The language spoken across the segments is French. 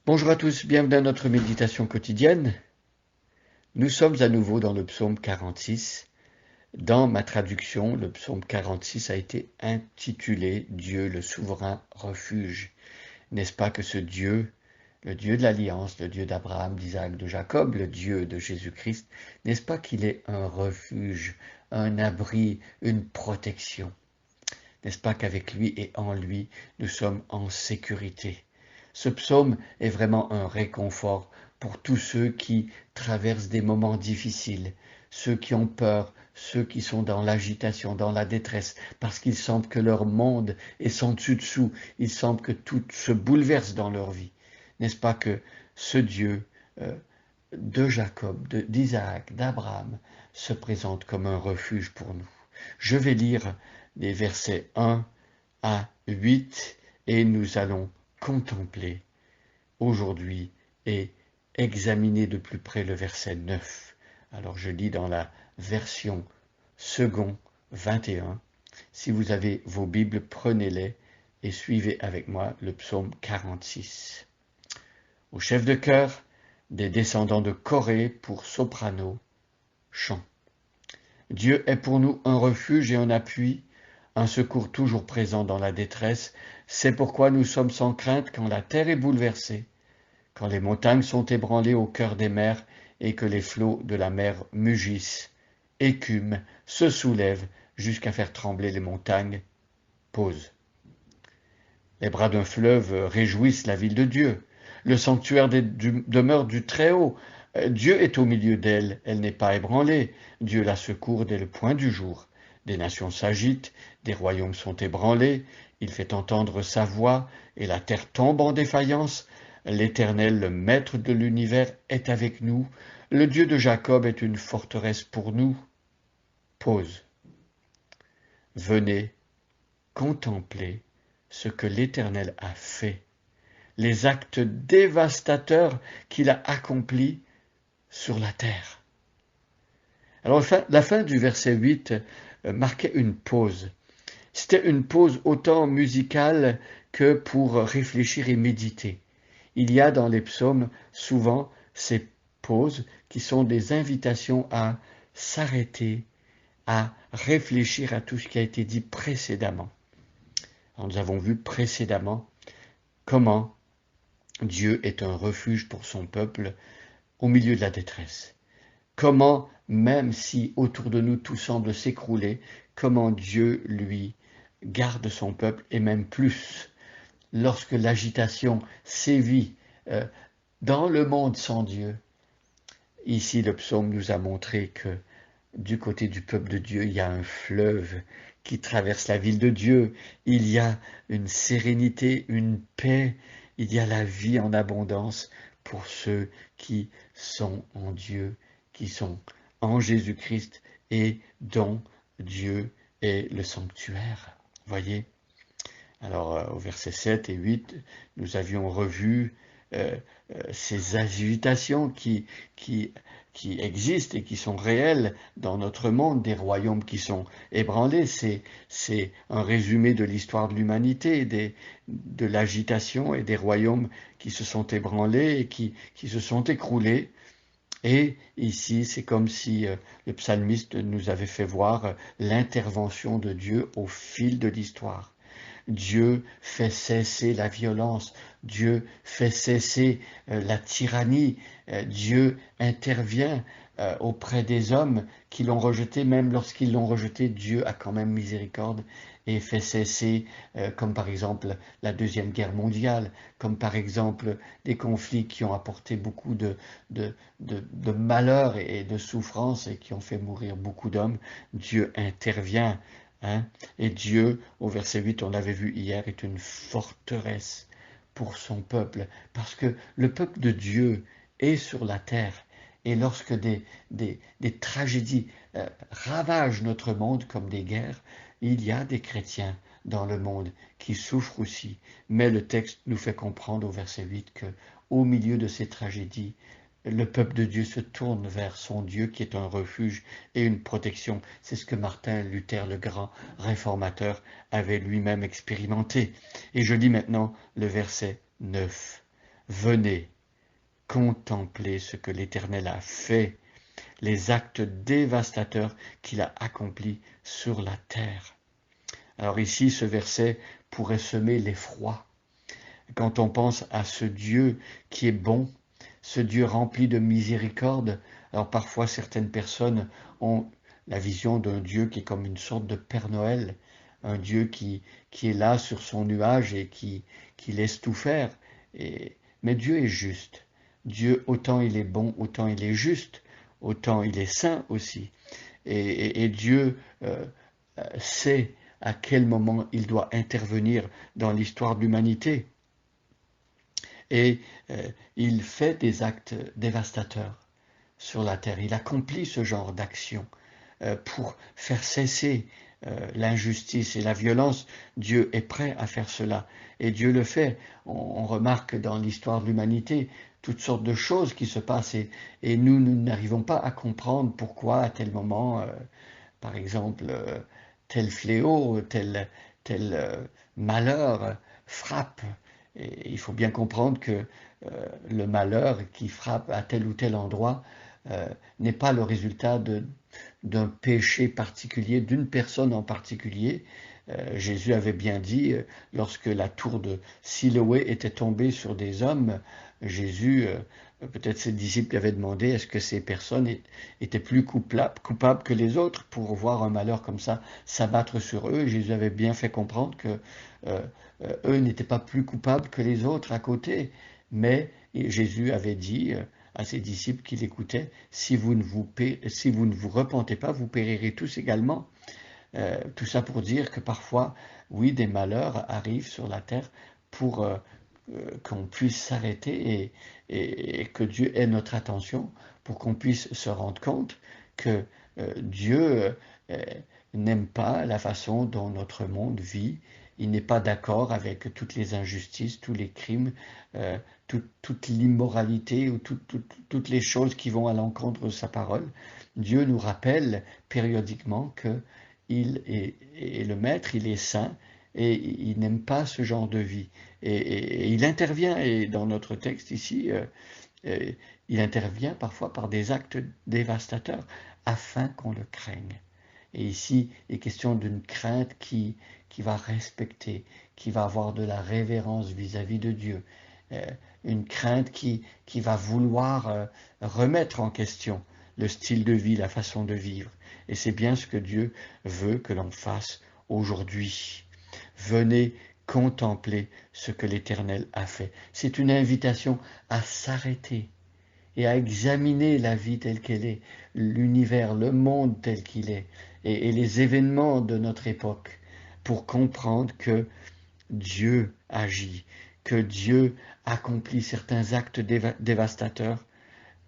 Bonjour à tous, bienvenue à notre méditation quotidienne. Nous sommes à nouveau dans le psaume 46. Dans ma traduction, le psaume 46 a été intitulé « Dieu le souverain refuge ». N'est-ce pas que ce Dieu, le Dieu de l'Alliance, le Dieu d'Abraham, d'Isaac, de Jacob, le Dieu de Jésus-Christ, n'est-ce pas qu'il est un refuge, un abri, une protection? N'est-ce pas qu'avec lui et en lui, nous sommes en sécurité? Ce psaume est vraiment un réconfort pour tous ceux qui traversent des moments difficiles, ceux qui ont peur, ceux qui sont dans l'agitation, dans la détresse, parce qu'ils sentent que leur monde est sans dessus-dessous, ils sentent que tout se bouleverse dans leur vie. N'est-ce pas que ce Dieu de Jacob, d'Isaac, d'Abraham se présente comme un refuge pour nous? Je vais lire les versets 1 à 8 et nous allons contempler aujourd'hui et examiner de plus près le verset 9. Alors je lis dans la version second 21. Si vous avez vos Bibles, prenez-les et suivez avec moi le psaume 46. Au chef de chœur, des descendants de Corée pour soprano, chant. Dieu est pour nous un refuge et un appui, un secours toujours présent dans la détresse. C'est pourquoi nous sommes sans crainte quand la terre est bouleversée, quand les montagnes sont ébranlées au cœur des mers et que les flots de la mer mugissent, écument, se soulèvent jusqu'à faire trembler les montagnes. Pause. Les bras d'un fleuve réjouissent la ville de Dieu, le sanctuaire demeure du Très-Haut. Dieu est au milieu d'elle, elle n'est pas ébranlée. Dieu la secourt dès le point du jour. Des nations s'agitent, des royaumes sont ébranlés, il fait entendre sa voix et la terre tombe en défaillance. L'Éternel, le Maître de l'univers, est avec nous. Le Dieu de Jacob est une forteresse pour nous. Pause. Venez contempler ce que l'Éternel a fait, les actes dévastateurs qu'il a accomplis sur la terre. Alors la fin du verset 8 marquait une pause. C'était une pause autant musicale que pour réfléchir et méditer. Il y a dans les psaumes souvent ces pauses qui sont des invitations à s'arrêter, à réfléchir à tout ce qui a été dit précédemment. Alors, nous avons vu précédemment comment Dieu est un refuge pour son peuple au milieu de la détresse. Comment, même si autour de nous tout semble s'écrouler, comment Dieu, lui, garde son peuple et même plus. Lorsque l'agitation sévit dans le monde sans Dieu, ici le psaume nous a montré que du côté du peuple de Dieu, il y a un fleuve qui traverse la ville de Dieu, il y a une sérénité, une paix, il y a la vie en abondance pour ceux qui sont en Dieu, qui sont en Jésus-Christ et dont Dieu est le sanctuaire. Voyez? Alors au verset 7 et 8, nous avions revu ces agitations qui existent et qui sont réelles dans notre monde, des royaumes qui sont ébranlés. C'est un résumé de l'histoire de l'humanité, de l'agitation et des royaumes qui se sont ébranlés et qui se sont écroulés. Et ici, c'est comme si le psalmiste nous avait fait voir l'intervention de Dieu au fil de l'histoire. Dieu fait cesser la violence, Dieu fait cesser la tyrannie, Dieu intervient auprès des hommes qui l'ont rejeté, même lorsqu'ils l'ont rejeté, Dieu a quand même miséricorde et fait cesser, comme par exemple la Deuxième Guerre mondiale, comme par exemple des conflits qui ont apporté beaucoup de malheur et de souffrance et qui ont fait mourir beaucoup d'hommes. Dieu intervient. Et Dieu, au verset 8, on l'avait vu hier, est une forteresse pour son peuple, parce que le peuple de Dieu est sur la terre, et lorsque des tragédies ravagent notre monde comme des guerres, il y a des chrétiens dans le monde qui souffrent aussi. Mais le texte nous fait comprendre au verset 8 que, au milieu de ces tragédies, le peuple de Dieu se tourne vers son Dieu qui est un refuge et une protection. C'est ce que Martin Luther, le grand réformateur, avait lui-même expérimenté. Et je lis maintenant le verset 9. Venez, contemplez ce que l'Éternel a fait, les actes dévastateurs qu'il a accomplis sur la terre. Alors ici, ce verset pourrait semer l'effroi. Quand on pense à ce Dieu qui est bon, ce Dieu rempli de miséricorde, alors parfois certaines personnes ont la vision d'un Dieu qui est comme une sorte de Père Noël, un Dieu qui est là sur son nuage et qui laisse tout faire. Mais Dieu est juste. Dieu, autant il est bon, autant il est juste, autant il est saint aussi. Et Dieu sait à quel moment il doit intervenir dans l'histoire de l'humanité. Et il fait des actes dévastateurs sur la terre. Il accomplit ce genre d'action pour faire cesser l'injustice et la violence. Dieu est prêt à faire cela. Et Dieu le fait. On remarque dans l'histoire de l'humanité toutes sortes de choses qui se passent et nous n'arrivons pas à comprendre pourquoi à tel moment, par exemple, tel fléau, tel malheur frappe. Et il faut bien comprendre que le malheur qui frappe à tel ou tel endroit n'est pas le résultat d'un péché particulier, d'une personne en particulier. Jésus avait bien dit, lorsque la tour de Siloé était tombée sur des hommes, Jésus, peut-être ses disciples lui avaient demandé, est-ce que ces personnes étaient plus coupables que les autres pour voir un malheur comme ça s'abattre sur eux? Jésus avait bien fait comprendre que eux n'étaient pas plus coupables que les autres à côté, mais Jésus avait dit à ses disciples qui l'écoutaient, si vous ne vous repentez pas, vous périrez tous également. Tout ça pour dire que parfois, oui, des malheurs arrivent sur la terre pour qu'on puisse s'arrêter et que Dieu ait notre attention, pour qu'on puisse se rendre compte que Dieu n'aime pas la façon dont notre monde vit. Il n'est pas d'accord avec toutes les injustices, tous les crimes, toute l'immoralité ou toutes les choses qui vont à l'encontre de sa parole. Dieu nous rappelle périodiquement que il est le maître, il est saint et il n'aime pas ce genre de vie. Et il intervient, et dans notre texte ici, il intervient parfois par des actes dévastateurs afin qu'on le craigne. Et ici, il est question d'une crainte qui va respecter, qui va avoir de la révérence vis-à-vis de Dieu. Une crainte qui va vouloir remettre en question le style de vie, la façon de vivre. Et c'est bien ce que Dieu veut que l'on fasse aujourd'hui. Venez contempler ce que l'Éternel a fait. C'est une invitation à s'arrêter et à examiner la vie telle qu'elle est, l'univers, le monde tel qu'il est, et les événements de notre époque, pour comprendre que Dieu agit, que Dieu accomplit certains actes dévastateurs,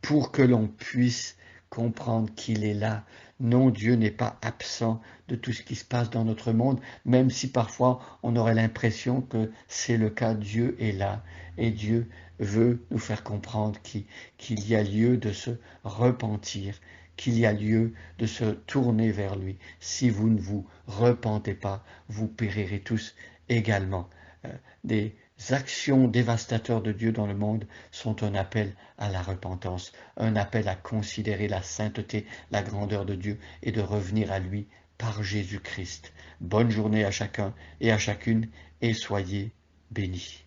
pour que l'on puisse comprendre qu'il est là. Non, Dieu n'est pas absent de tout ce qui se passe dans notre monde, même si parfois on aurait l'impression que c'est le cas. Dieu est là et Dieu veut nous faire comprendre qu'il y a lieu de se repentir, qu'il y a lieu de se tourner vers lui. Si vous ne vous repentez pas, vous périrez tous également. Des actions dévastateurs de Dieu dans le monde sont un appel à la repentance, un appel à considérer la sainteté, la grandeur de Dieu et de revenir à lui par Jésus-Christ. Bonne journée à chacun et à chacune et soyez bénis.